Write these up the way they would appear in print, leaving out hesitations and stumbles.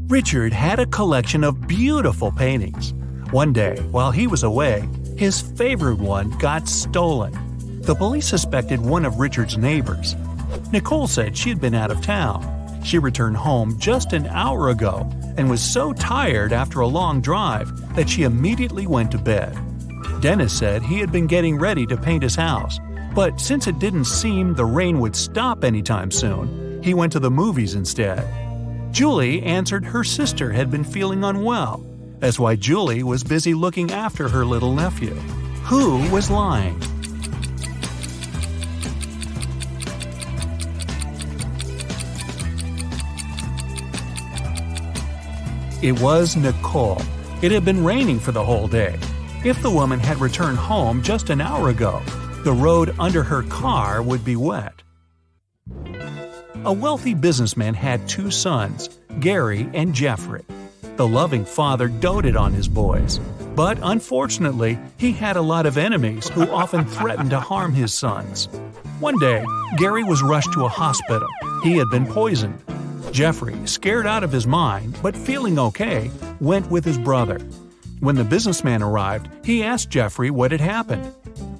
Richard had a collection of beautiful paintings. One day, while he was away, his favorite one got stolen. The police suspected one of Richard's neighbors. Nicole said she had been out of town. She returned home just an hour ago and was so tired after a long drive that she immediately went to bed. Dennis said he had been getting ready to paint his house, but since it didn't seem the rain would stop anytime soon, he went to the movies instead. Julie answered her sister had been feeling unwell. That's why Julie was busy looking after her little nephew. Who was lying? It was Nicole. It had been raining for the whole day. If the woman had returned home just an hour ago, the road under her car would be wet. A wealthy businessman had two sons, Gary and Jeffrey. The loving father doted on his boys, but unfortunately, he had a lot of enemies who often threatened to harm his sons. One day, Gary was rushed to a hospital. He had been poisoned. Jeffrey, scared out of his mind but feeling okay, went with his brother. When the businessman arrived, he asked Jeffrey what had happened.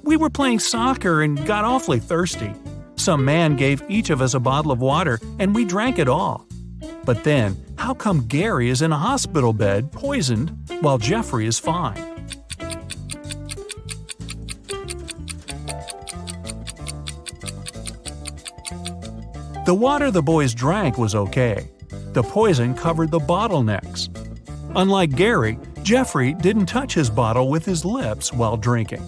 "We were playing soccer and got awfully thirsty. Some man gave each of us a bottle of water and we drank it all. But then, how come Gary is in a hospital bed, poisoned, while Jeffrey is fine?" The water the boys drank was okay. The poison covered the bottlenecks. Unlike Gary, Jeffrey didn't touch his bottle with his lips while drinking.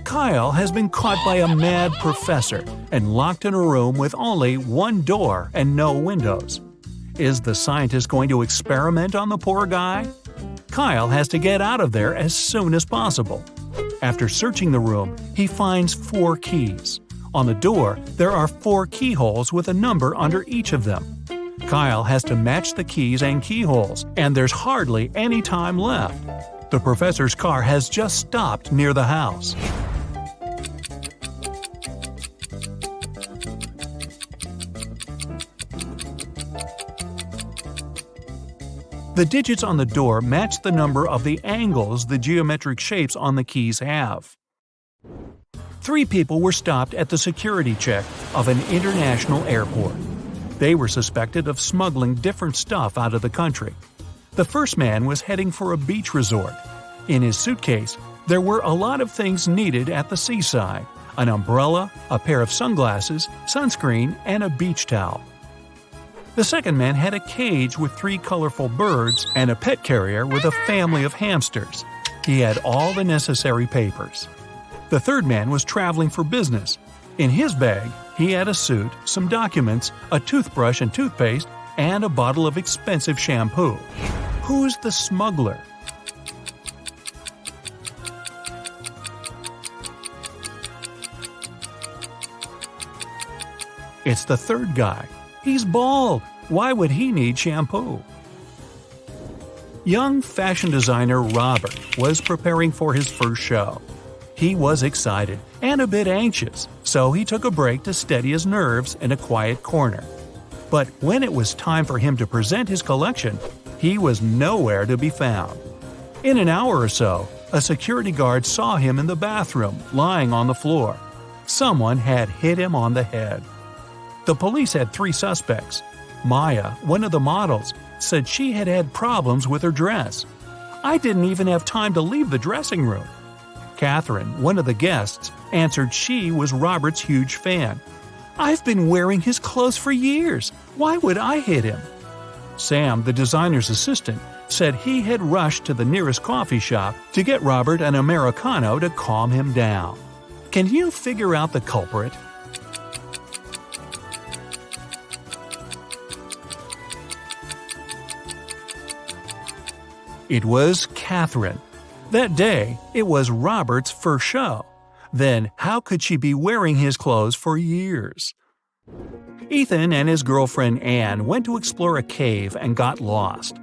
Kyle has been caught by a mad professor and locked in a room with only one door and no windows. Is the scientist going to experiment on the poor guy? Kyle has to get out of there as soon as possible. After searching the room, he finds 4 keys. On the door, there are 4 keyholes with a number under each of them. Kyle has to match the keys and keyholes, and there's hardly any time left. The professor's car has just stopped near the house. The digits on the door match the number of the angles the geometric shapes on the keys have. 3 people were stopped at the security check of an international airport. They were suspected of smuggling different stuff out of the country. The first man was heading for a beach resort. In his suitcase, there were a lot of things needed at the seaside: an umbrella, a pair of sunglasses, sunscreen, and a beach towel. The second man had a cage with 3 colorful birds and a pet carrier with a family of hamsters. He had all the necessary papers. The third man was traveling for business. In his bag, he had a suit, some documents, a toothbrush and toothpaste, and a bottle of expensive shampoo. Who's the smuggler? It's the third guy. He's bald. Why would he need shampoo? Young fashion designer Robert was preparing for his first show. He was excited and a bit anxious, so he took a break to steady his nerves in a quiet corner. But when it was time for him to present his collection, he was nowhere to be found. In an hour or so, a security guard saw him in the bathroom, lying on the floor. Someone had hit him on the head. The police had 3 suspects. Maya, one of the models, said she had had problems with her dress. "I didn't even have time to leave the dressing room." Catherine, one of the guests, answered she was Robert's huge fan. "I've been wearing his clothes for years. Why would I hit him?" Sam, the designer's assistant, said he had rushed to the nearest coffee shop to get Robert an Americano to calm him down. Can you figure out the culprit? It was Catherine. That day, it was Robert's first show. Then how could she be wearing his clothes for years? Ethan and his girlfriend Anne went to explore a cave and got lost.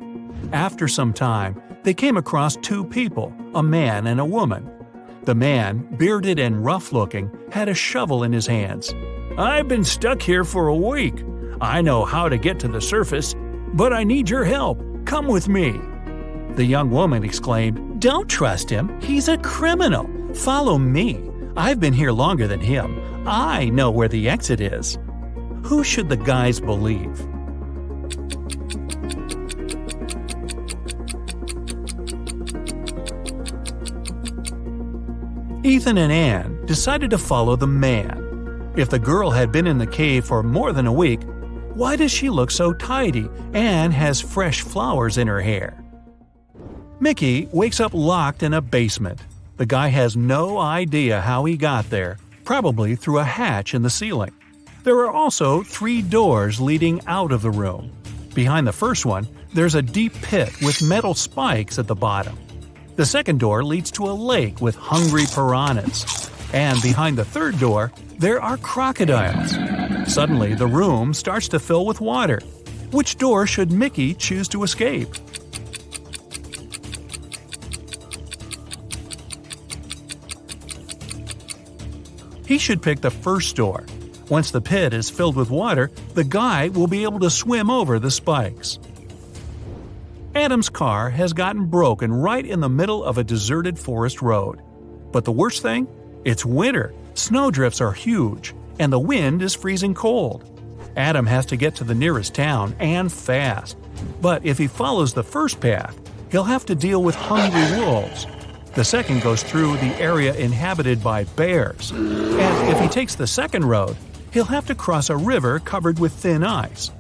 After some time, they came across 2 people, a man and a woman. The man, bearded and rough-looking, had a shovel in his hands. "I've been stuck here for a week. I know how to get to the surface. "But I need your help. Come with me." The young woman exclaimed, "Don't trust him. He's a criminal. Follow me. I've been here longer than him. I know where the exit is." Who should the guys believe? Ethan and Anne decided to follow the man. If the girl had been in the cave for more than a week, why does she look so tidy and has fresh flowers in her hair? Mickey wakes up locked in a basement. The guy has no idea how he got there, probably through a hatch in the ceiling. There are also 3 doors leading out of the room. Behind the first one, there's a deep pit with metal spikes at the bottom. The second door leads to a lake with hungry piranhas. And behind the third door, there are crocodiles. Suddenly, the room starts to fill with water. Which door should Mickey choose to escape? He should pick the first door. Once the pit is filled with water, the guy will be able to swim over the spikes. Adam's car has gotten broken right in the middle of a deserted forest road. But the worst thing? It's winter, snowdrifts are huge, and the wind is freezing cold. Adam has to get to the nearest town, and fast. But if he follows the first path, he'll have to deal with hungry wolves. The second goes through the area inhabited by bears. And if he takes the second road, he'll have to cross a river covered with thin ice.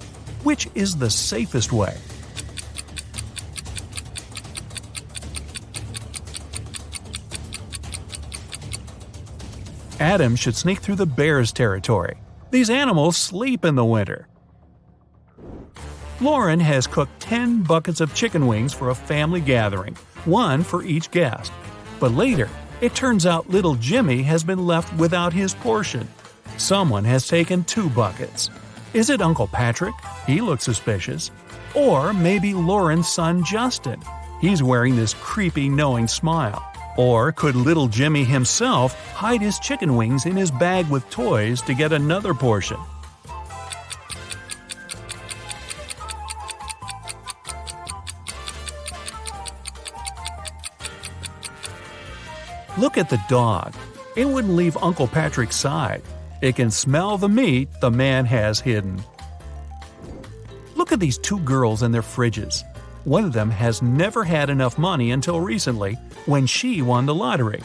Which is the safest way? Adam should sneak through the bears' territory. These animals sleep in the winter. Lauren has cooked 10 buckets of chicken wings for a family gathering, 1 for each guest. But later, it turns out little Jimmy has been left without his portion. Someone has taken 2 buckets. Is it Uncle Patrick? He looks suspicious. Or maybe Lauren's son Justin. He's wearing this creepy, knowing smile. Or could little Jimmy himself hide his chicken wings in his bag with toys to get another portion? Look at the dog. It wouldn't leave Uncle Patrick's side. It can smell the meat the man has hidden. Look at these 2 girls and their fridges. One of them has never had enough money until recently, when she won the lottery.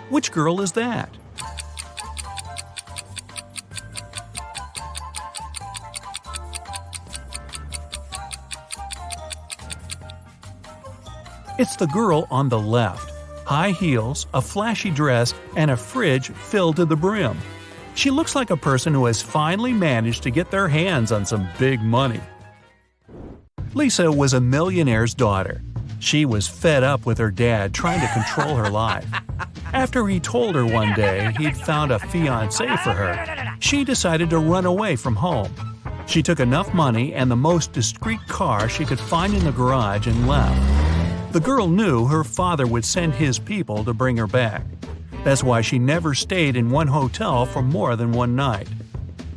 Which girl is that? It's the girl on the left. High heels, a flashy dress, and a fridge filled to the brim. She looks like a person who has finally managed to get their hands on some big money. Lisa was a millionaire's daughter. She was fed up with her dad trying to control her life. After he told her one day he'd found a fiancé for her, she decided to run away from home. She took enough money and the most discreet car she could find in the garage and left. The girl knew her father would send his people to bring her back. That's why she never stayed in one hotel for more than one night.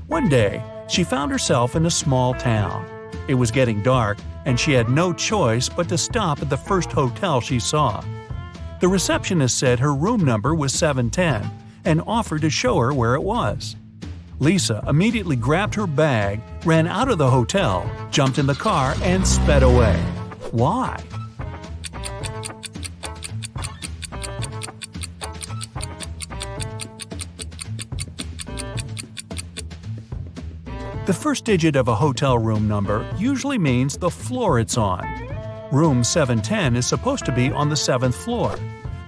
One day, she found herself in a small town. It was getting dark, and she had no choice but to stop at the first hotel she saw. The receptionist said her room number was 710 and offered to show her where it was. Lisa immediately grabbed her bag, ran out of the hotel, jumped in the car, and sped away. Why? The first digit of a hotel room number usually means the floor it's on. Room 710 is supposed to be on the 7th floor,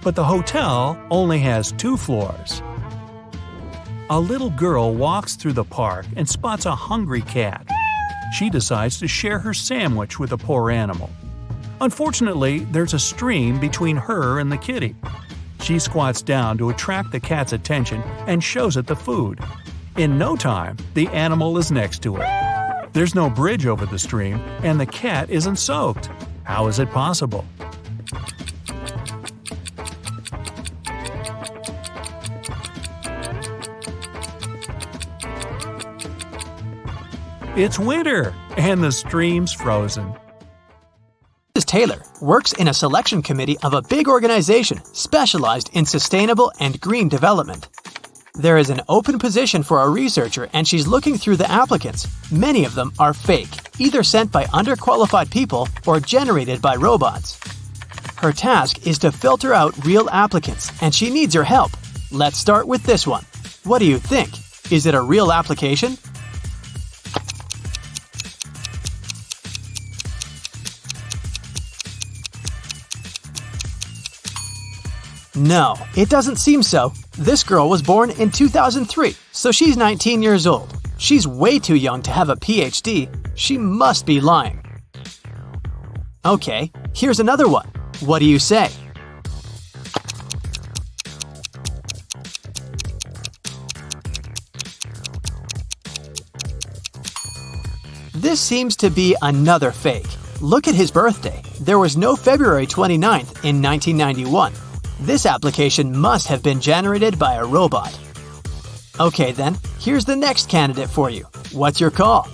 but the hotel only has 2 floors. A little girl walks through the park and spots a hungry cat. She decides to share her sandwich with the poor animal. Unfortunately, there's a stream between her and the kitty. She squats down to attract the cat's attention and shows it the food. In no time, the animal is next to her. There's no bridge over the stream, and the cat isn't soaked. How is it possible? It's winter, and the stream's frozen. Mrs. Taylor works in a selection committee of a big organization specialized in sustainable and green development. There is an open position for a researcher, and she's looking through the applicants. Many of them are fake, either sent by underqualified people or generated by robots. Her task is to filter out real applicants, and she needs your help. Let's start with this one. What do you think? Is it a real application? No, it doesn't seem so. This girl was born in 2003, so she's 19 years old. She's way too young to have a PhD. She must be lying. Okay, here's another one. What do you say? This seems to be another fake. Look at his birthday. There was no February 29th in 1991. This application must have been generated by a robot. Okay then, here's the next candidate for you. What's your call?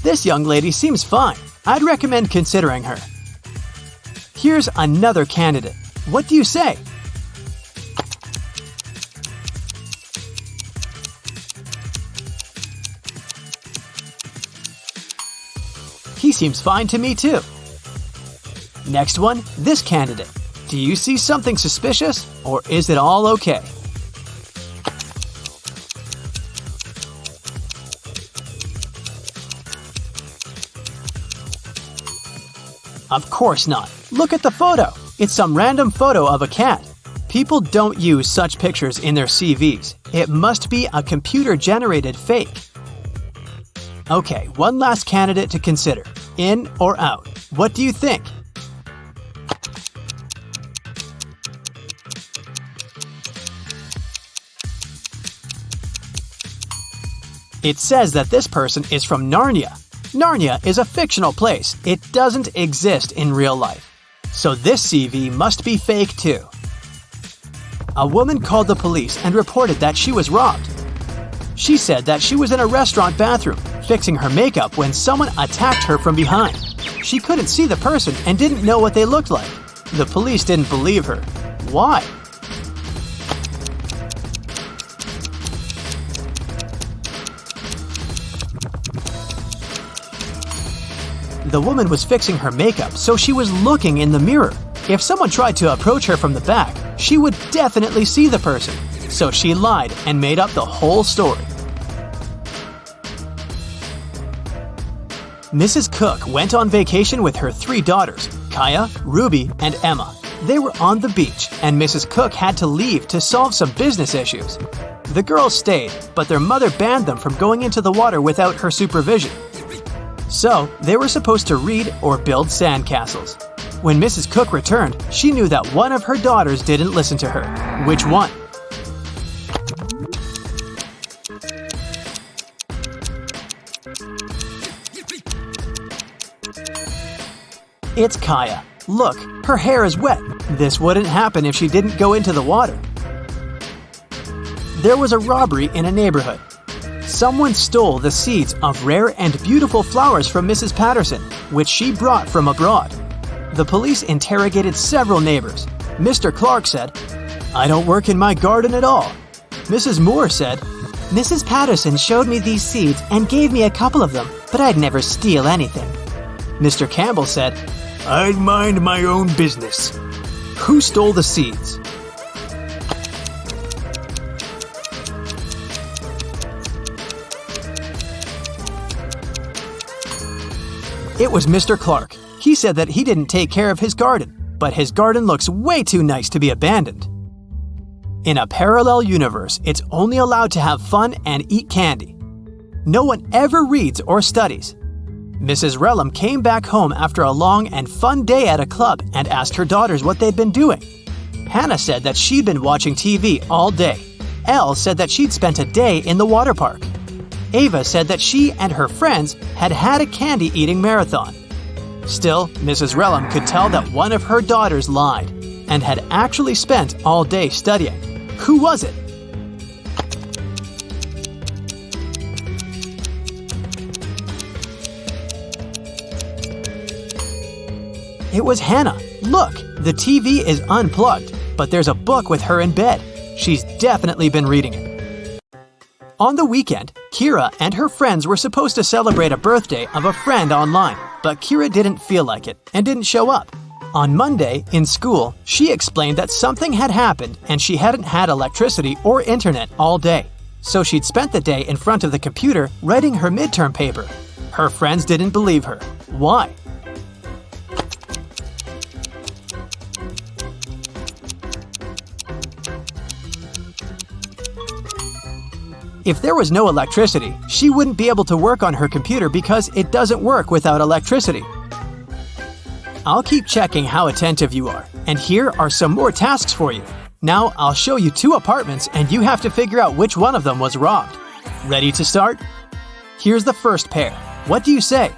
This young lady seems fine. I'd recommend considering her. Here's another candidate. What do you say? He seems fine to me too. Next one, this candidate. Do you see something suspicious, or is it all okay? Of course not. Look at the photo. It's some random photo of a cat. People don't use such pictures in their CVs. It must be a computer-generated fake. Okay, one last candidate to consider. In or out? What do you think? It says that this person is from Narnia. Narnia is a fictional place. It doesn't exist in real life. So this CV must be fake too. A woman called the police and reported that she was robbed. She said that she was in a restaurant bathroom, fixing her makeup when someone attacked her from behind. She couldn't see the person and didn't know what they looked like. The police didn't believe her. Why? The woman was fixing her makeup, so she was looking in the mirror. If someone tried to approach her from the back, she would definitely see the person. So she lied and made up the whole story. Mrs. Cook went on vacation with her 3 daughters, Kaya, Ruby, and Emma. They were on the beach, and Mrs. Cook had to leave to solve some business issues. The girls stayed, but their mother banned them from going into the water without her supervision. So, they were supposed to read or build sandcastles. When Mrs. Cook returned, she knew that one of her daughters didn't listen to her. Which one? It's Kaya. Look, her hair is wet. This wouldn't happen if she didn't go into the water. There was a robbery in a neighborhood. Someone stole the seeds of rare and beautiful flowers from Mrs. Patterson, which she brought from abroad. The police interrogated several neighbors. Mr. Clark said, "I don't work in my garden at all." Mrs. Moore said, "Mrs. Patterson showed me these seeds and gave me a couple of them, but I'd never steal anything." Mr. Campbell said, "I'd mind my own business." Who stole the seeds? It was Mr. Clark. He said that he didn't take care of his garden, but his garden looks way too nice to be abandoned. In a parallel universe, it's only allowed to have fun and eat candy. No one ever reads or studies. Mrs. Relham came back home after a long and fun day at a club and asked her daughters what they'd been doing. Hannah said that she'd been watching TV all day. Elle said that she'd spent a day in the water park. Ava said that she and her friends had had a candy-eating marathon. Still, Mrs. Relham could tell that one of her daughters lied. and had actually spent all day studying. Who was it? It was Hannah. Look, the TV is unplugged, but there's a book with her in bed. She's definitely been reading it. On the weekend, Kira and her friends were supposed to celebrate a birthday of a friend online, but Kira didn't feel like it and didn't show up. On Monday, in school, she explained that something had happened and she hadn't had electricity or internet all day. So she'd spent the day in front of the computer writing her midterm paper. Her friends didn't believe her. Why? If there was no electricity, she wouldn't be able to work on her computer because it doesn't work without electricity. I'll keep checking how attentive you are, and here are some more tasks for you. Now I'll show you 2 apartments and you have to figure out which one of them was robbed. Ready to start? Here's the first pair. What do you say?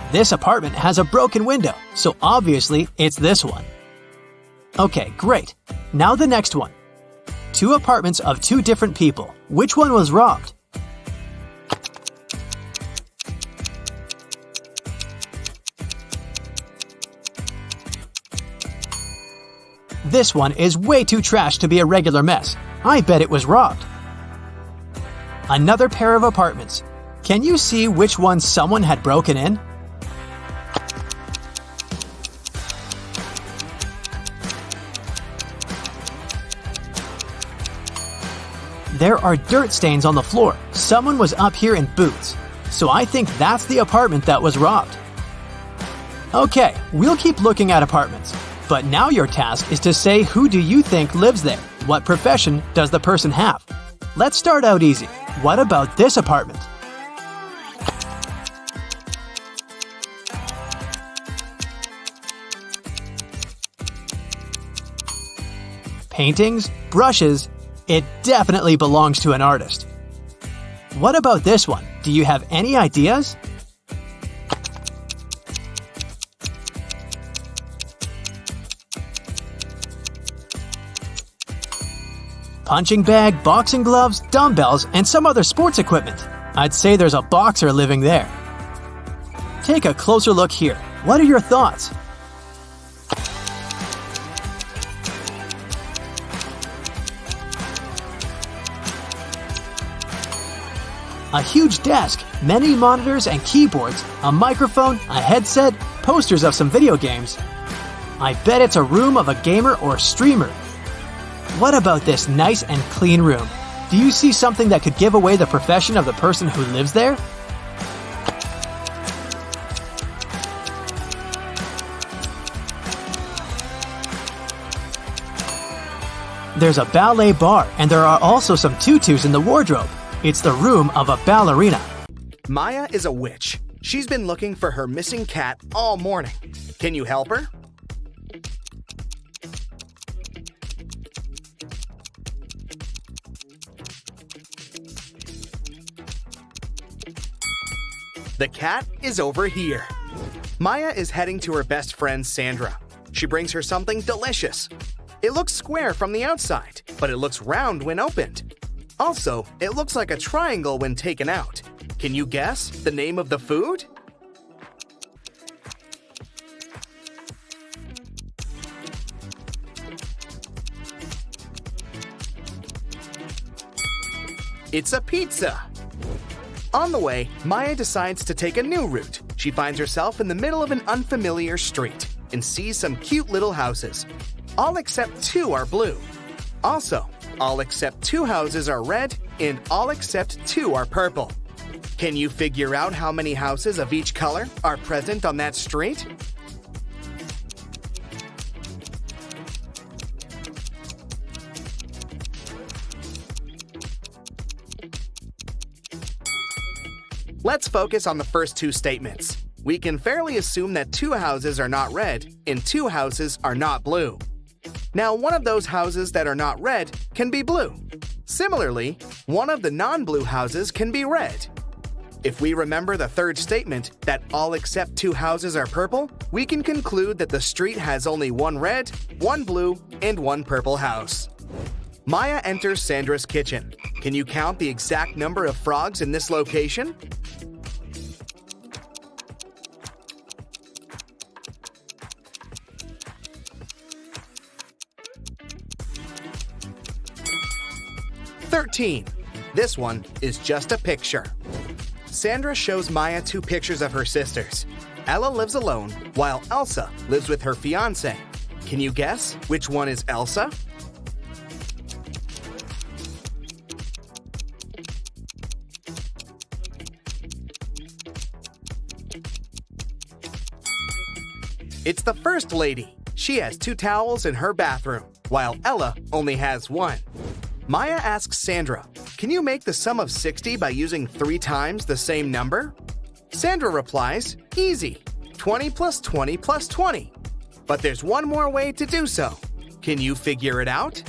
This apartment has a broken window, so obviously it's this one. Okay, great. Now the next one. 2 apartments of 2 different people. Which one was robbed? This one is way too trash to be a regular mess. I bet it was robbed. Another pair of apartments. Can you see which one someone had broken in? There are dirt stains on the floor. Someone was up here in boots. So I think that's the apartment that was robbed. Okay, we'll keep looking at apartments. But now your task is to say who do you think lives there? What profession does the person have? Let's start out easy. What about this apartment? Paintings, brushes, it definitely belongs to an artist. What about this one? Do you have any ideas? Punching bag, boxing gloves, dumbbells, and some other sports equipment. I'd say there's a boxer living there. Take a closer look here. What are your thoughts? A huge desk, many monitors and keyboards, a microphone, a headset, posters of some video games. I bet it's a room of a gamer or streamer. What about this nice and clean room? Do you see something that could give away the profession of the person who lives there? There's a ballet bar, and there are also some tutus in the wardrobe. It's the room of a ballerina. Maya is a witch. She's been looking for her missing cat all morning. Can you help her? The cat is over here. Maya is heading to her best friend Sandra. She brings her something delicious. It looks square from the outside, but it looks round when opened. Also, it looks like a triangle when taken out. Can you guess the name of the food? It's a pizza. On the way, Maya decides to take a new route. She finds herself in the middle of an unfamiliar street and sees some cute little houses. All except 2 are blue. Also, all except 2 houses are red and all except 2 are purple. Can you figure out how many houses of each color are present on that street? Let's focus on the first 2 statements. We can fairly assume that 2 houses are not red and 2 houses are not blue. Now, one of those houses that are not red can be blue. Similarly, one of the non-blue houses can be red. If we remember the third statement that all except 2 houses are purple, we can conclude that the street has only 1 red, 1 blue, and 1 purple house. Maya enters Sandra's kitchen. Can you count the exact number of frogs in this location? "13. This one is just a picture. Sandra shows Maya 2 pictures of her sisters. Ella lives alone, while Elsa lives with her fiancé. Can you guess which one is Elsa? It's the first lady. She has 2 towels in her bathroom, while Ella only has 1. Maya asks Sandra, can you make the sum of 60 by using 3 times the same number? Sandra replies, easy, 20 plus 20 plus 20. But there's one more way to do so. Can you figure it out?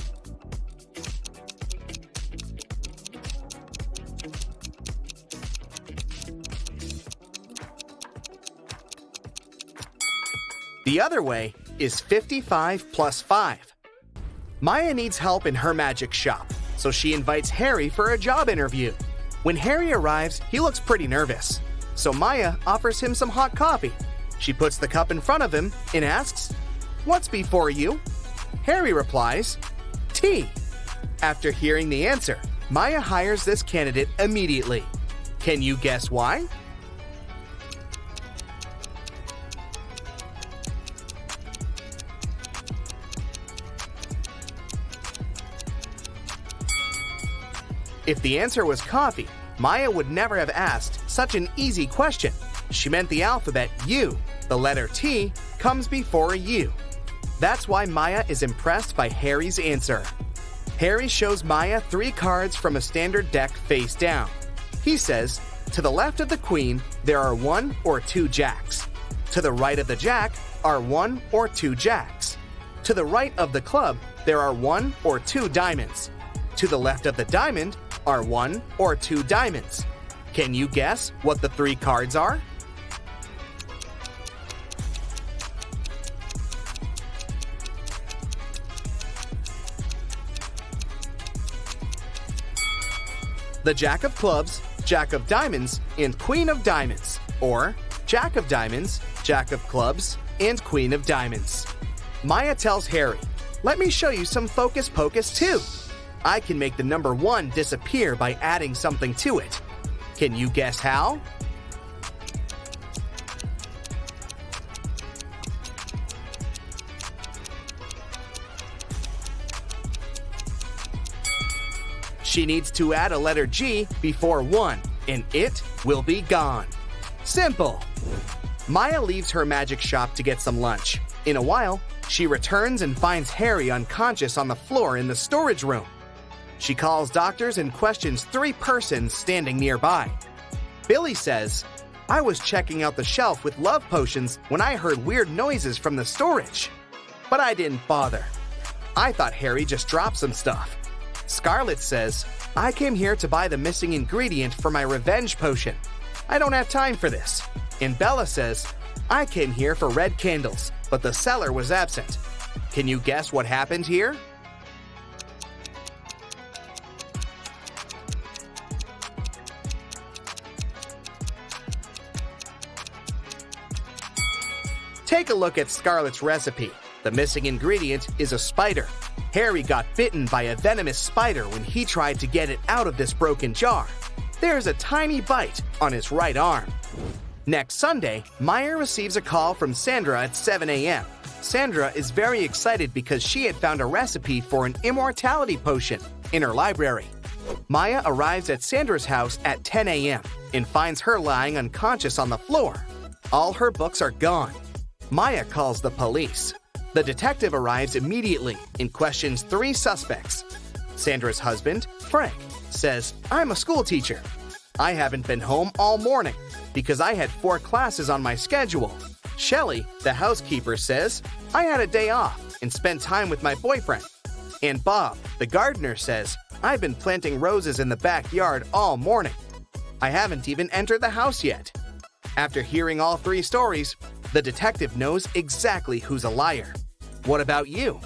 The other way is 55 plus 5. Maya needs help in her magic shop, so she invites Harry for a job interview. When Harry arrives, he looks pretty nervous, so Maya offers him some hot coffee. She puts the cup in front of him and asks, "What's before you?" Harry replies, "Tea." After hearing the answer, Maya hires this candidate immediately. Can you guess why? If the answer was coffee, Maya would never have asked such an easy question. She meant the alphabet U, the letter T, comes before a U. That's why Maya is impressed by Harry's answer. Harry shows Maya 3 cards from a standard deck face down. He says, to the left of the queen, there are 1 or 2 jacks. To the right of the jack are 1 or 2 jacks. To the right of the club, there are 1 or 2 diamonds. To the left of the diamond are 1 or 2 diamonds. Can you guess what the 3 cards are? The Jack of Clubs, Jack of Diamonds, and Queen of Diamonds, or Jack of Diamonds, Jack of Clubs, and Queen of Diamonds. Maya tells Harry, "Let me show you some focus pocus too. I can make the number 1 disappear by adding something to it. Can you guess how?" She needs to add a letter G before 1, and it will be gone. Simple. Maya leaves her magic shop to get some lunch. In a while, she returns and finds Harry unconscious on the floor in the storage room. She calls doctors and questions 3 persons standing nearby. Billy says, "I was checking out the shelf with love potions when I heard weird noises from the storage. But I didn't bother. I thought Harry just dropped some stuff." Scarlett says, "I came here to buy the missing ingredient for my revenge potion. I don't have time for this." And Bella says, "I came here for red candles, but the seller was absent." Can you guess what happened here? Take a look at Scarlett's recipe. The missing ingredient is a spider. Harry got bitten by a venomous spider when he tried to get it out of this broken jar. There's a tiny bite on his right arm. Next Sunday, Maya receives a call from Sandra at 7 a.m. Sandra is very excited because she had found a recipe for an immortality potion in her library. Maya arrives at Sandra's house at 10 a.m. and finds her lying unconscious on the floor. All her books are gone. Maya calls the police. The detective arrives immediately and questions 3 suspects. Sandra's husband, Frank, says, "I'm a school teacher. I haven't been home all morning because I had 4 classes on my schedule." Shelley, the housekeeper, says, "I had a day off and spent time with my boyfriend." And Bob, the gardener, says, I've been planting roses in the backyard all morning. I haven't even entered the house yet. After hearing all three stories, the detective knows exactly who's a liar. What about you?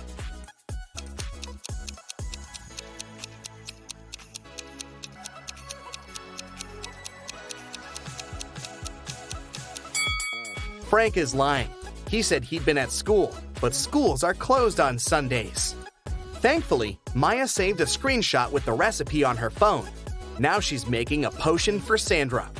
Frank is lying. He said he'd been at school, but schools are closed on Sundays. Thankfully, Maya saved a screenshot with the recipe on her phone. Now she's making a potion for Sandra.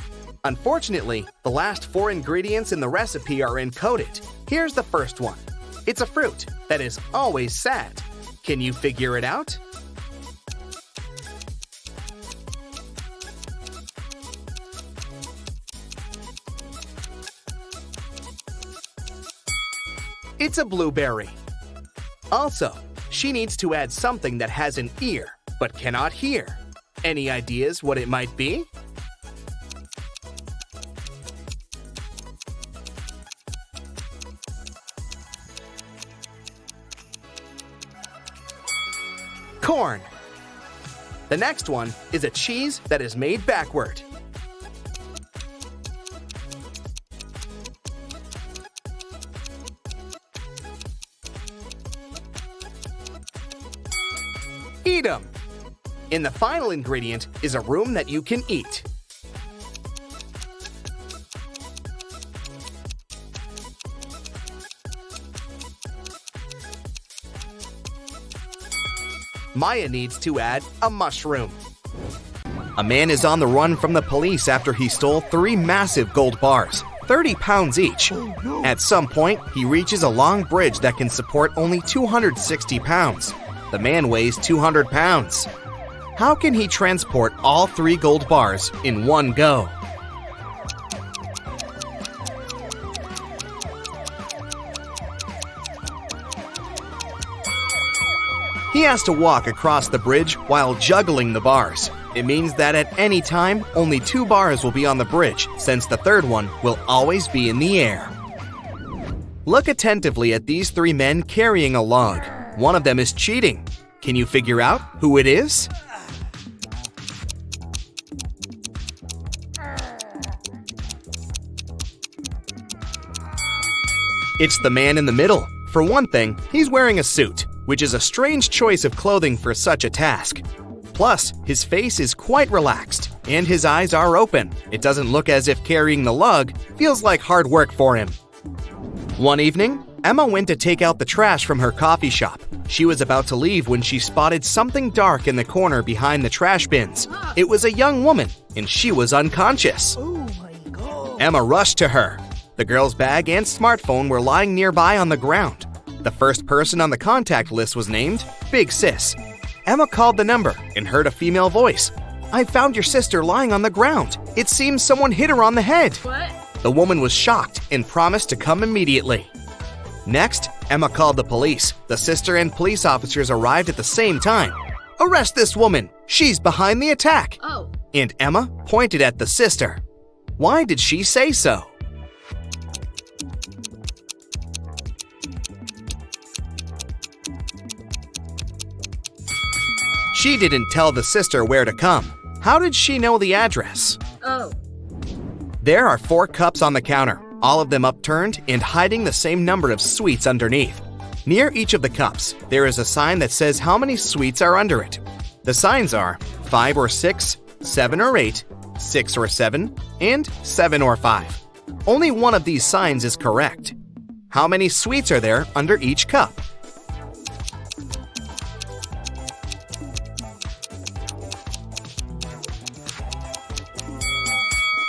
Unfortunately, the last 4 ingredients in the recipe are encoded. Here's the first one. It's a fruit that is always sad. Can you figure it out? It's a blueberry. Also, she needs to add something that has an ear but cannot hear. Any ideas what it might be? Corn. The next one is a cheese that is made backward. Eat 'em. And the final ingredient is a room that you can eat. Maya needs to add a mushroom. A man is on the run from the police after he stole 3 massive gold bars, 30 pounds each. At some point, he reaches a long bridge that can support only 260 pounds. The man weighs 200 pounds. How can he transport all 3 gold bars in one go? He has to walk across the bridge while juggling the bars. It means that at any time, only 2 bars will be on the bridge, since the third one will always be in the air. Look attentively at these 3 men carrying a log. One of them is cheating. Can you figure out who it is? It's the man in the middle. For one thing, he's wearing a suit, which is a strange choice of clothing for such a task. Plus, his face is quite relaxed, and his eyes are open. It doesn't look as if carrying the lug feels like hard work for him. One evening, Emma went to take out the trash from her coffee shop. She was about to leave when she spotted something dark in the corner behind the trash bins. It was a young woman, and she was unconscious. Oh my God. Emma rushed to her. The girl's bag and smartphone were lying nearby on the ground. The first person on the contact list was named Big Sis. Emma called the number and heard a female voice. "I found your sister lying on the ground. It seems someone hit her on the head." What? The woman was shocked and promised to come immediately. Next, Emma called the police. The sister and police officers arrived at the same time. "Arrest this woman! She's behind the attack!" Oh. And Emma pointed at the sister. Why did she say so? She didn't tell the sister where to come. How did she know the address? Oh. There are 4 cups on the counter, all of them upturned and hiding the same number of sweets underneath. Near each of the cups, there is a sign that says how many sweets are under it. The signs are 5 or 6, 7 or 8, 6 or 7, and 7 or 5. Only one of these signs is correct. How many sweets are there under each cup?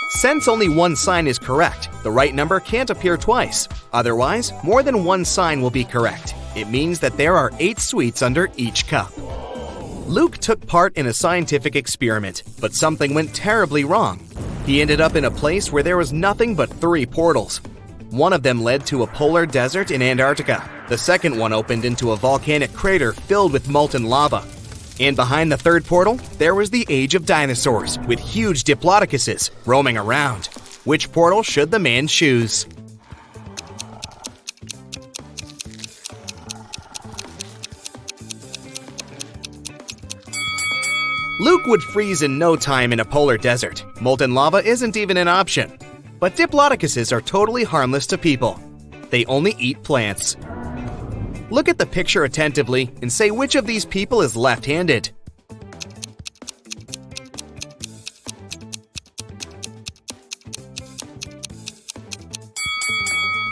Since only one sign is correct, the right number can't appear twice. Otherwise, more than one sign will be correct. It means that there are 8 sweets under each cup. Luke took part in a scientific experiment, but something went terribly wrong. He ended up in a place where there was nothing but 3 portals. One of them led to a polar desert in Antarctica. The second one opened into a volcanic crater filled with molten lava. And behind the third portal, there was the age of dinosaurs, with huge diplodocuses roaming around. Which portal should the man choose? ink would freeze in no time in a polar desert. Molten lava isn't even an option. But diplodocuses are totally harmless to people. They only eat plants. Look at the picture attentively and say which of these people is left-handed.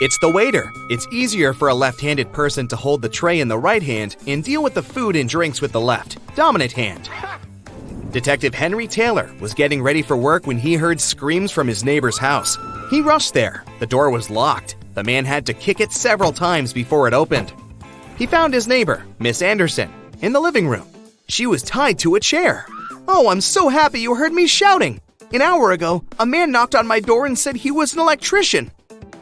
It's the waiter. It's easier for a left-handed person to hold the tray in the right hand and deal with the food and drinks with the left, dominant hand. Detective Henry Taylor was getting ready for work when he heard screams from his neighbor's house. He rushed there. The door was locked. The man had to kick it several times before it opened. He found his neighbor, Miss Anderson, in the living room. She was tied to a chair. "Oh, I'm so happy you heard me shouting. An hour ago, a man knocked on my door and said he was an electrician.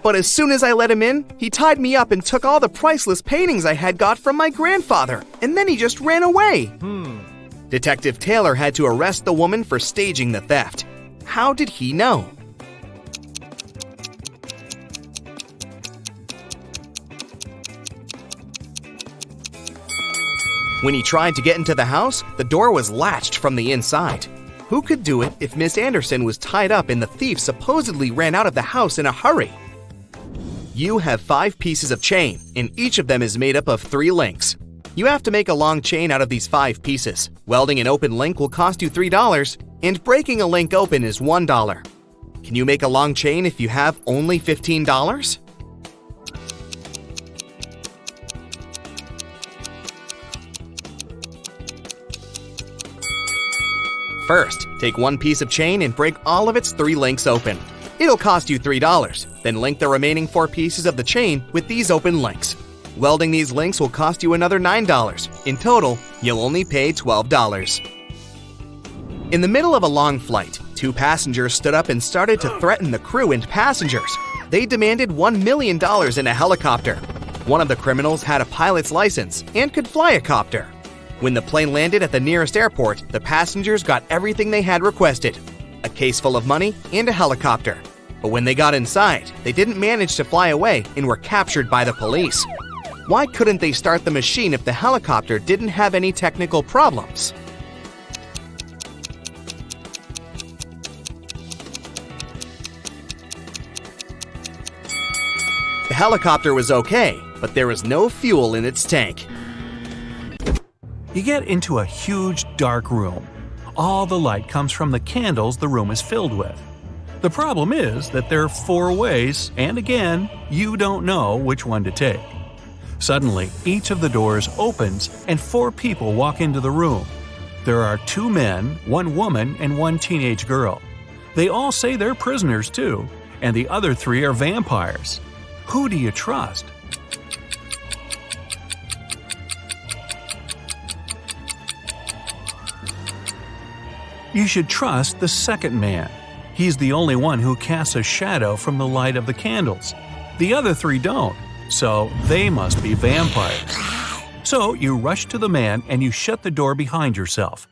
But as soon as I let him in, he tied me up and took all the priceless paintings I had got from my grandfather, and then he just ran away." Detective Taylor had to arrest the woman for staging the theft. How did he know? When he tried to get into the house, the door was latched from the inside. Who could do it if Miss Anderson was tied up and the thief supposedly ran out of the house in a hurry? You have 5 pieces of chain, and each of them is made up of 3 links. You have to make a long chain out of these 5 pieces. Welding an open link will cost you $3, and breaking a link open is $1. Can you make a long chain if you have only $15? First, take 1 piece of chain and break all of its 3 links open. It'll cost you $3. Then link the remaining 4 pieces of the chain with these open links. Welding these links will cost you another $9. In total, you'll only pay $12. In the middle of a long flight, 2 passengers stood up and started to threaten the crew and passengers. They demanded $1 million in a helicopter. One of the criminals had a pilot's license and could fly a copter. When the plane landed at the nearest airport, the passengers got everything they had requested: a case full of money and a helicopter. But when they got inside, they didn't manage to fly away and were captured by the police. Why couldn't they start the machine if the helicopter didn't have any technical problems? The helicopter was okay, but there was no fuel in its tank. You get into a huge dark room. All the light comes from the candles the room is filled with. The problem is that there are 4 ways, and again, you don't know which one to take. Suddenly, each of the doors opens and 4 people walk into the room. There are 2 men, 1 woman, and 1 teenage girl. They all say they're prisoners too, and the other 3 are vampires. Who do you trust? You should trust the second man. He's the only one who casts a shadow from the light of the candles. The other 3 don't, so they must be vampires. So you rush to the man and you shut the door behind yourself.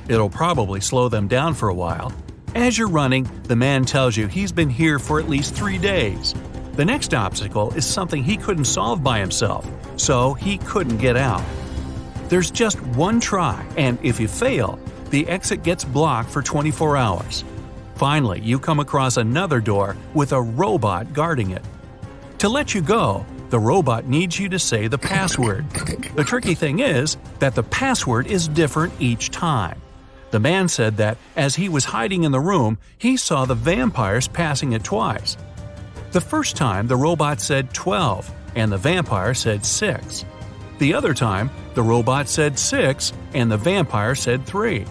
It'll probably slow them down for a while. As you're running, the man tells you he's been here for at least 3 days. The next obstacle is something he couldn't solve by himself, so he couldn't get out. There's just 1 try, and if you fail, the exit gets blocked for 24 hours. Finally, you come across another door with a robot guarding it. To let you go, the robot needs you to say the password. The tricky thing is that the password is different each time. The man said that as he was hiding in the room, he saw the vampires passing it twice. The first time, the robot said 12, and the vampire said 6. The other time, the robot said 6, and the vampire said 3.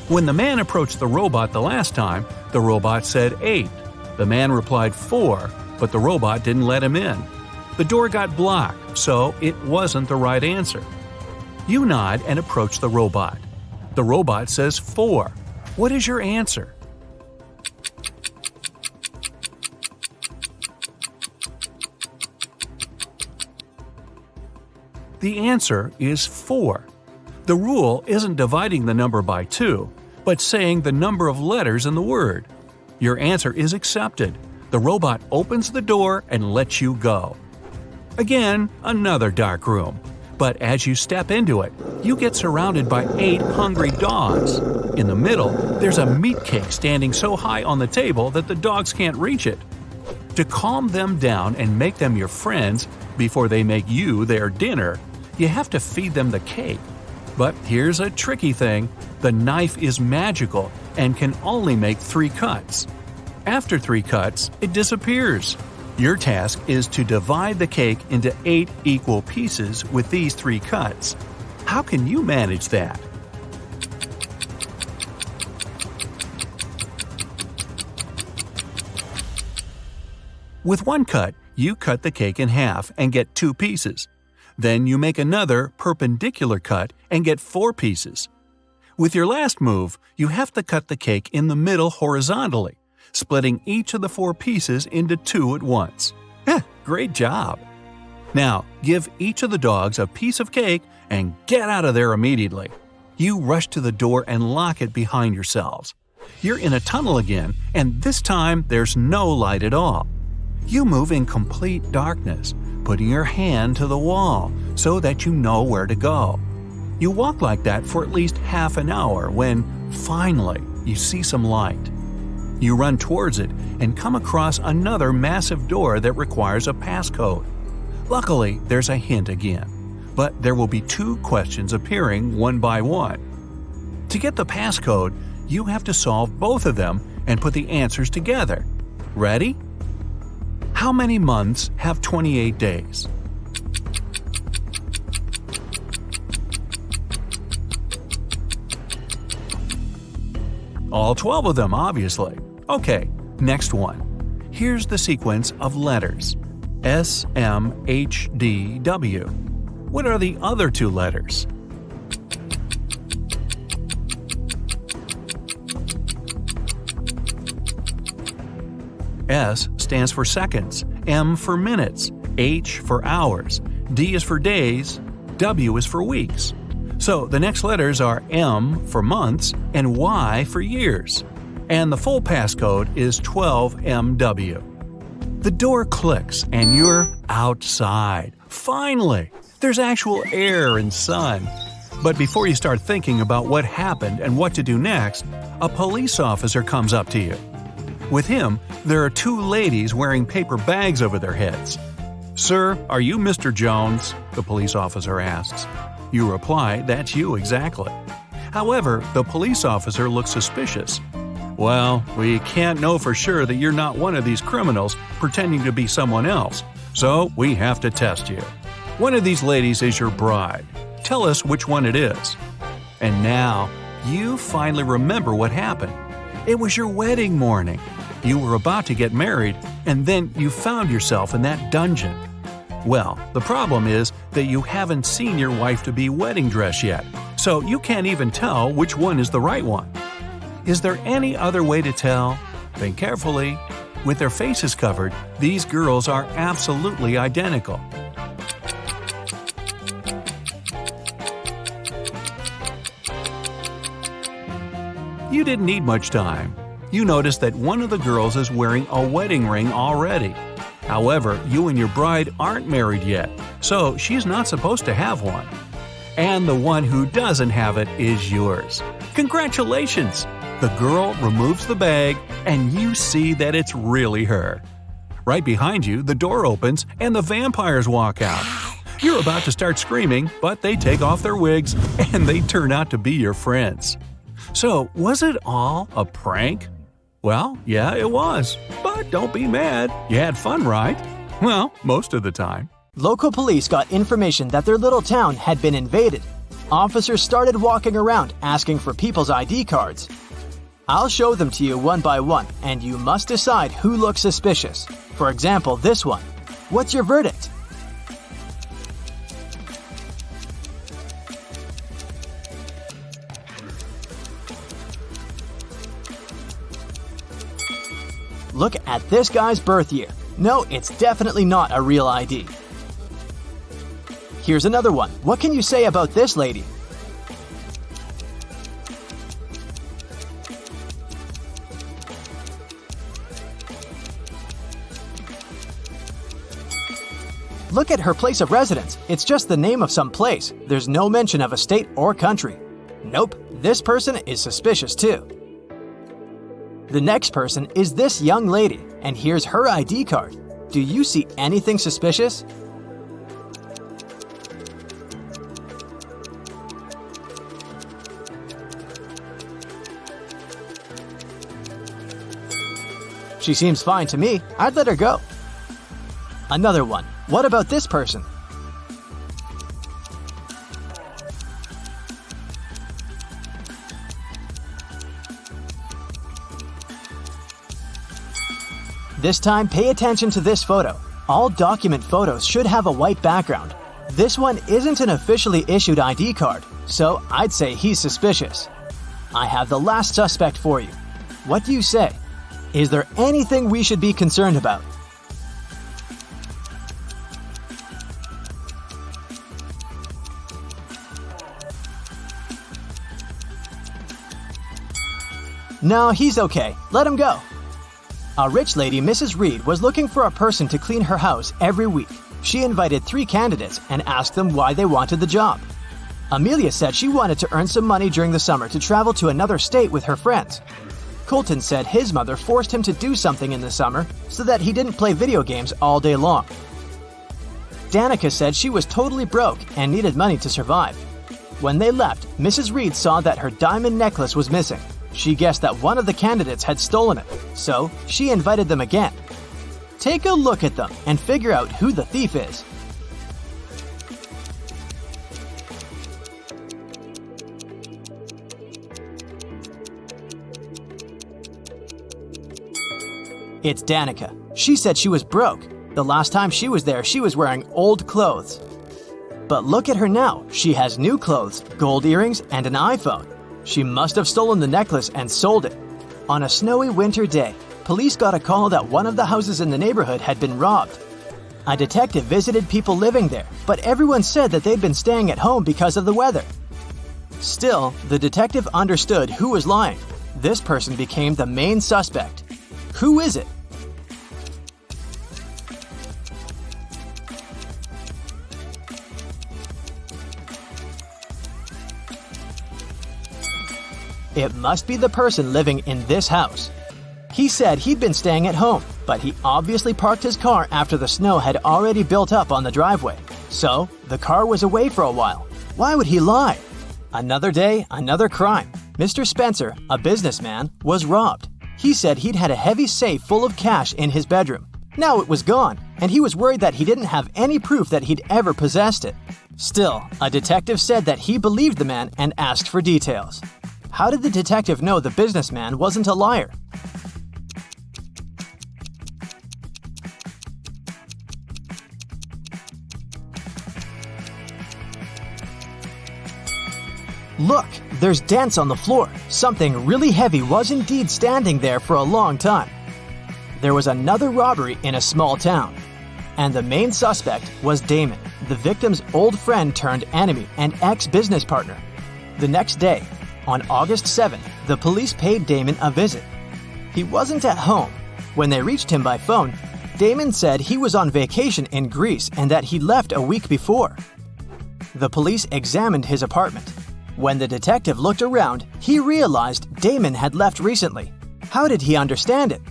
When the man approached the robot the last time, the robot said 8. The man replied 4, but the robot didn't let him in. The door got blocked, so it wasn't the right answer. You nod and approach the robot. The robot says 4. What is your answer? The answer is 4. The rule isn't dividing the number by 2, but saying the number of letters in the word. Your answer is accepted. The robot opens the door and lets you go. Again, another dark room. But as you step into it, you get surrounded by 8 hungry dogs. In the middle, there's a meat cake standing so high on the table that the dogs can't reach it. To calm them down and make them your friends before they make you their dinner, you have to feed them the cake. But here's a tricky thing: the knife is magical and can only make 3 cuts. After 3 cuts, it disappears. Your task is to divide the cake into 8 equal pieces with these 3 cuts. How can you manage that? With 1 cut, you cut the cake in half and get 2 pieces. Then you make another perpendicular cut and get 4 pieces. With your last move, you have to cut the cake in the middle horizontally, splitting each of the 4 pieces into 2 at once. Great job! Now, give each of the dogs a piece of cake and get out of there immediately. You rush to the door and lock it behind yourselves. You're in a tunnel again, and this time there's no light at all. You move in complete darkness, putting your hand to the wall so that you know where to go. You walk like that for at least half an hour when, finally, you see some light. You run towards it and come across another massive door that requires a passcode. Luckily, there's a hint again, but there will be 2 questions appearing one by one. To get the passcode, you have to solve both of them and put the answers together. Ready? How many months have 28 days? All 12 of them, obviously. Okay, next one. Here's the sequence of letters. S, M, H, D, W. What are the other 2 letters? S stands for seconds, M for minutes, H for hours, D is for days, W is for weeks. So the next letters are M for months and Y for years. And the full passcode is 12MW. The door clicks and you're outside. Finally! There's actual air and sun. But before you start thinking about what happened and what to do next, a police officer comes up to you. With him, there are 2 ladies wearing paper bags over their heads. "Sir, are you Mr. Jones?" the police officer asks. You reply, "That's you exactly." However, the police officer looks suspicious. "Well, we can't know for sure that you're not one of these criminals pretending to be someone else, so we have to test you. One of these ladies is your bride. Tell us which one it is." And now, you finally remember what happened. It was your wedding morning. You were about to get married, and then you found yourself in that dungeon. Well, the problem is that you haven't seen your wife-to-be wedding dress yet, so you can't even tell which one is the right one. Is there any other way to tell? Think carefully. With their faces covered, these girls are absolutely identical. You didn't need much time. You notice that one of the girls is wearing a wedding ring already. However, you and your bride aren't married yet, so she's not supposed to have one. And the one who doesn't have it is yours. Congratulations! The girl removes the bag, and you see that it's really her. Right behind you, the door opens, and the vampires walk out. You're about to start screaming, but they take off their wigs, and they turn out to be your friends. So, was it all a prank? Well, yeah, it was. But don't be mad. You had fun, right? Well, most of the time. Local police got information that their little town had been invaded. Officers started walking around asking for people's ID cards. I'll show them to you one by one, and you must decide who looks suspicious. For example, this one. What's your verdict? Look at this guy's birth year. No, it's definitely not a real ID. Here's another one. What can you say about this lady? Look at her place of residence. It's just the name of some place. There's no mention of a state or country. Nope, this person is suspicious too. The next person is this young lady, and here's her ID card. Do you see anything suspicious? She seems fine to me. I'd let her go. Another one. What about this person? This time, pay attention to this photo. All document photos should have a white background. This one isn't an officially issued ID card, so I'd say he's suspicious. I have the last suspect for you. What do you say? Is there anything we should be concerned about? No, he's okay. Let him go. A rich lady, Mrs. Reed, was looking for a person to clean her house every week. She invited 3 candidates and asked them why they wanted the job. Amelia said she wanted to earn some money during the summer to travel to another state with her friends. Colton said his mother forced him to do something in the summer so that he didn't play video games all day long. Danica said she was totally broke and needed money to survive. When they left, Mrs. Reed saw that her diamond necklace was missing. She guessed that one of the candidates had stolen it, so she invited them again. Take a look at them and figure out who the thief is. It's Danica. She said she was broke. The last time she was there, she was wearing old clothes. But look at her now. She has new clothes, gold earrings, and an iPhone. She must have stolen the necklace and sold it. On a snowy winter day, police got a call that one of the houses in the neighborhood had been robbed. A detective visited people living there, but everyone said that they'd been staying at home because of the weather. Still, the detective understood who was lying. This person became the main suspect. Who is it? It must be the person living in this house. He said he'd been staying at home, but he obviously parked his car after the snow had already built up on the driveway. So, the car was away for a while. Why would he lie? Another day, another crime. Mr. Spencer, a businessman, was robbed. He said he'd had a heavy safe full of cash in his bedroom. Now it was gone, and he was worried that he didn't have any proof that he'd ever possessed it. Still, a detective said that he believed the man and asked for details. How did the detective know the businessman wasn't a liar? Look, there's dents on the floor. Something really heavy was indeed standing there for a long time. There was another robbery in a small town. And the main suspect was Damon, the victim's old friend turned enemy and ex-business partner. The next day, on August 7th, the police paid Damon a visit. He wasn't at home. When they reached him by phone, Damon said he was on vacation in Greece and that he left a week before. The police examined his apartment. When the detective looked around, he realized Damon had left recently. How did he understand it?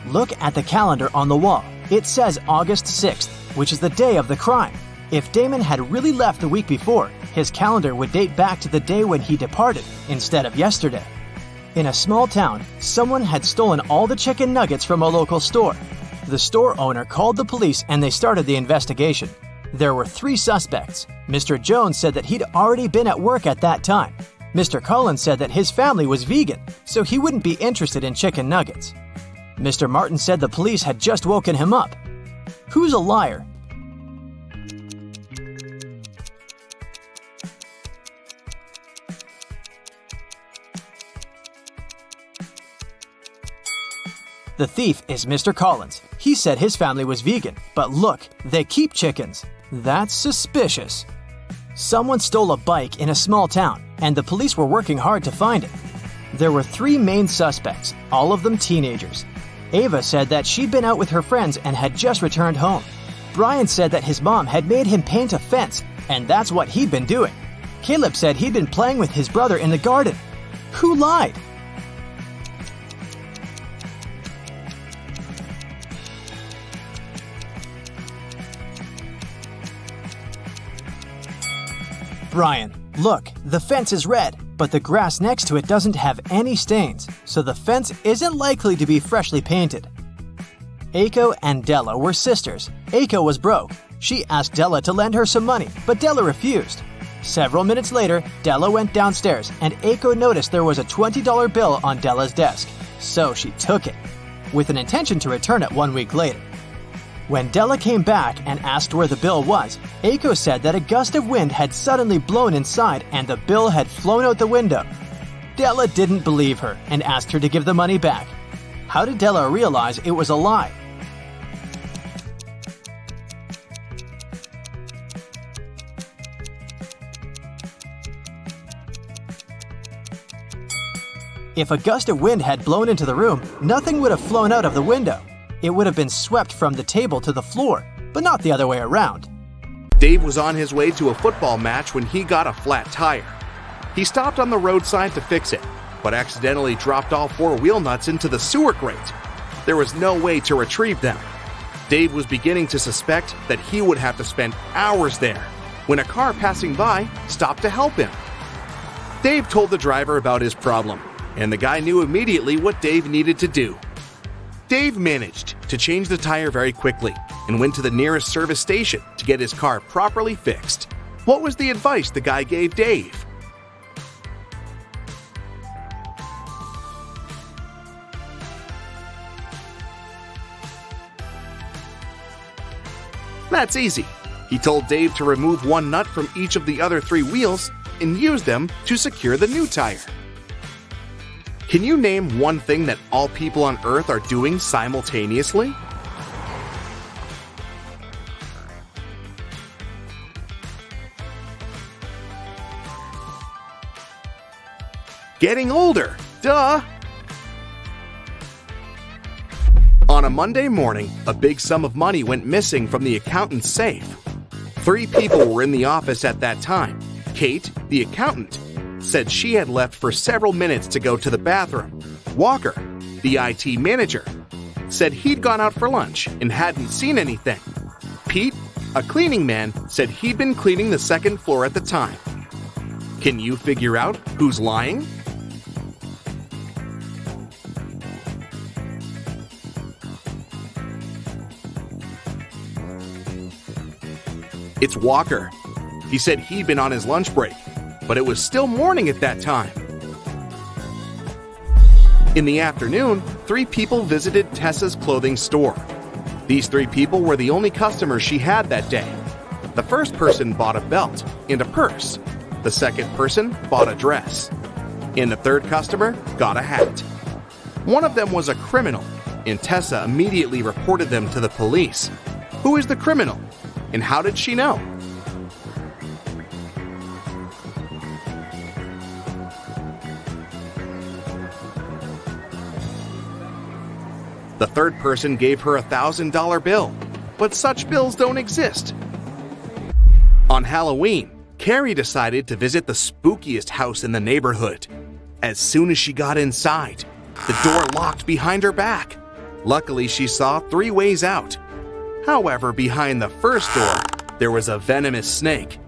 Look at the calendar on the wall. It says August 6th, which is the day of the crime. If Damon had really left the week before, his calendar would date back to the day when he departed, instead of yesterday. In a small town, someone had stolen all the chicken nuggets from a local store. The store owner called the police and they started the investigation. There were 3 suspects. Mr. Jones said that he'd already been at work at that time. Mr. Collins said that his family was vegan, so he wouldn't be interested in chicken nuggets. Mr. Martin said the police had just woken him up. Who's a liar? The thief is Mr. Collins. He said his family was vegan, but look, they keep chickens. That's suspicious. Someone stole a bike in a small town. and the police were working hard to find it. There were 3 main suspects, all of them teenagers. Ava said that she'd been out with her friends and had just returned home. Brian said that his mom had made him paint a fence, and that's what he'd been doing. Caleb said he'd been playing with his brother in the garden. Who lied? Brian, look, the fence is red, but the grass next to it doesn't have any stains, so the fence isn't likely to be freshly painted. Aiko and Della were sisters. Aiko was broke. She asked Della to lend her some money, but Della refused. Several minutes later, Della went downstairs, and Aiko noticed there was a $20 bill on Della's desk, so she took it, with an intention to return it 1 week later. When Della came back and asked where the bill was, Aiko said that a gust of wind had suddenly blown inside and the bill had flown out the window. Della didn't believe her and asked her to give the money back. How did Della realize it was a lie? If a gust of wind had blown into the room, nothing would have flown out of the window. It would have been swept from the table to the floor, but not the other way around. Dave was on his way to a football match when he got a flat tire. He stopped on the roadside to fix it, but accidentally dropped all 4 wheel nuts into the sewer grate. There was no way to retrieve them. Dave was beginning to suspect that he would have to spend hours there when a car passing by stopped to help him. Dave told the driver about his problem, and the guy knew immediately what Dave needed to do. Dave managed to change the tire very quickly and went to the nearest service station to get his car properly fixed. What was the advice the guy gave Dave? That's easy. He told Dave to remove 1 nut from each of the other 3 wheels and use them to secure the new tire. Can you name one thing that all people on Earth are doing simultaneously? Getting older, duh! On a Monday morning, a big sum of money went missing from the accountant's safe. 3 people were in the office at that time. Kate, the accountant, said she had left for several minutes to go to the bathroom. Walker, the IT manager, said he'd gone out for lunch and hadn't seen anything. Pete, a cleaning man, said he'd been cleaning the 2nd floor at the time. Can you figure out who's lying? It's Walker. He said he'd been on his lunch break, but it was still morning at that time. In the afternoon, 3 people visited Tessa's clothing store. These 3 people were the only customers she had that day. The first person bought a belt and a purse. The second person bought a dress. And the third customer got a hat. One of them was a criminal, and Tessa immediately reported them to the police. Who is the criminal, and how did she know? The third person gave her a $1,000 bill, but such bills don't exist. On Halloween, Carrie decided to visit the spookiest house in the neighborhood. As soon as she got inside, the door locked behind her back. Luckily, she saw 3 ways out. However, behind the first door, there was a venomous snake.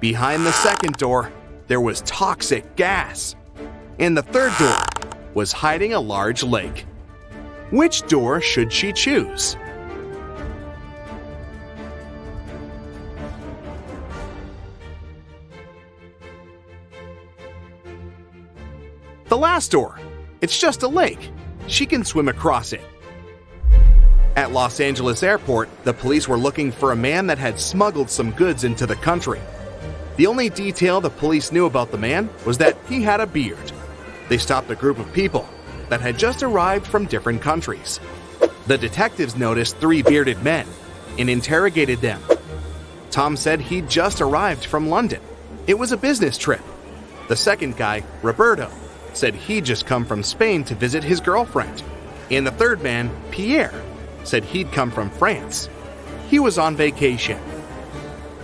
Behind the second door, there was toxic gas. And the third door was hiding a large lake. Which door should she choose? The last door. It's just a lake. She can swim across it. At Los Angeles Airport, the police were looking for a man that had smuggled some goods into the country. The only detail the police knew about the man was that he had a beard. They stopped a group of people that had just arrived from different countries. The detectives noticed 3 bearded men and interrogated them. Tom said he'd just arrived from London. It was a business trip. The second guy, Roberto, said he'd just come from Spain to visit his girlfriend. And the third man, Pierre, said he'd come from France. He was on vacation.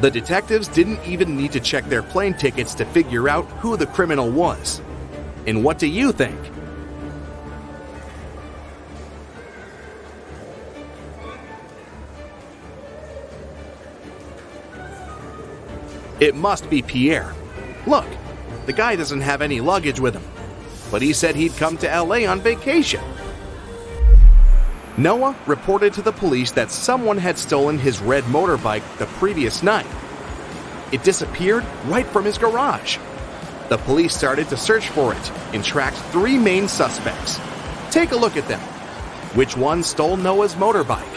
The detectives didn't even need to check their plane tickets to figure out who the criminal was. And what do you think? It must be Pierre. Look, the guy doesn't have any luggage with him, but he said he'd come to LA on vacation. Noah reported to the police that someone had stolen his red motorbike the previous night. It disappeared right from his garage. The police started to search for it and tracked 3 main suspects. Take a look at them. Which one stole Noah's motorbike?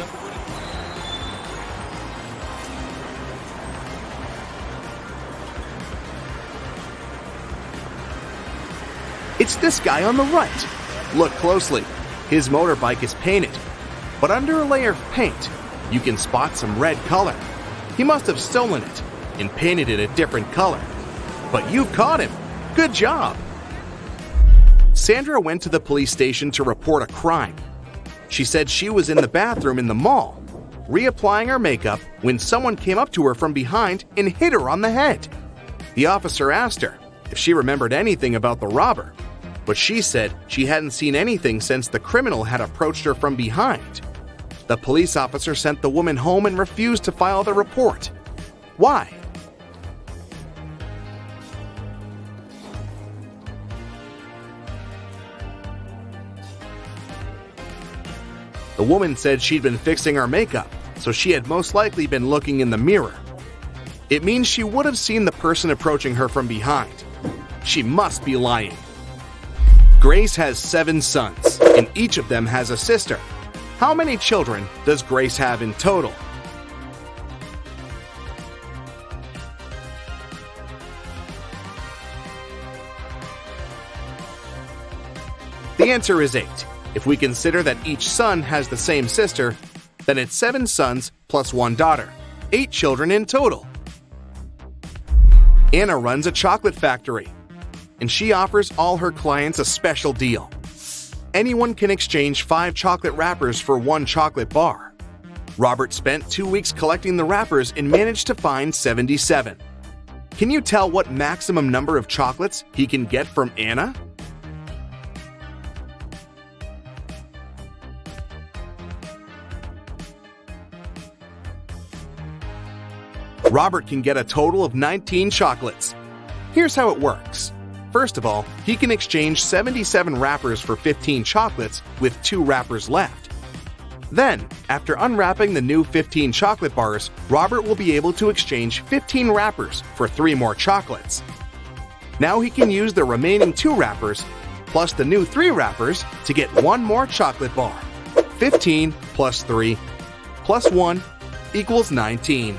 It's this guy on the right. Look closely. His motorbike is painted, but under a layer of paint, you can spot some red color. He must have stolen it and painted it a different color. But you caught him. Good job. Sandra went to the police station to report a crime. She said she was in the bathroom in the mall, reapplying her makeup when someone came up to her from behind and hit her on the head. The officer asked her if she remembered anything about the robber, but she said she hadn't seen anything since the criminal had approached her from behind. The police officer sent the woman home and refused to file the report. Why? The woman said she'd been fixing her makeup, so she had most likely been looking in the mirror. It means she would have seen the person approaching her from behind. She must be lying. Grace has 7 sons, and each of them has a sister. How many children does Grace have in total? The answer is 8. If we consider that each son has the same sister, then it's 7 sons plus 1 daughter, 8 children in total. Anna runs a chocolate factory, and she offers all her clients a special deal. Anyone can exchange 5 chocolate wrappers for 1 chocolate bar. Robert spent 2 weeks collecting the wrappers and managed to find 77. Can you tell what maximum number of chocolates he can get from Anna? Robert can get a total of 19 chocolates. Here's how it works. First of all, he can exchange 77 wrappers for 15 chocolates with 2 wrappers left. Then, after unwrapping the new 15 chocolate bars, Robert will be able to exchange 15 wrappers for 3 more chocolates. Now he can use the remaining 2 wrappers plus the new 3 wrappers to get 1 more chocolate bar. 15 plus 3 plus 1 equals 19.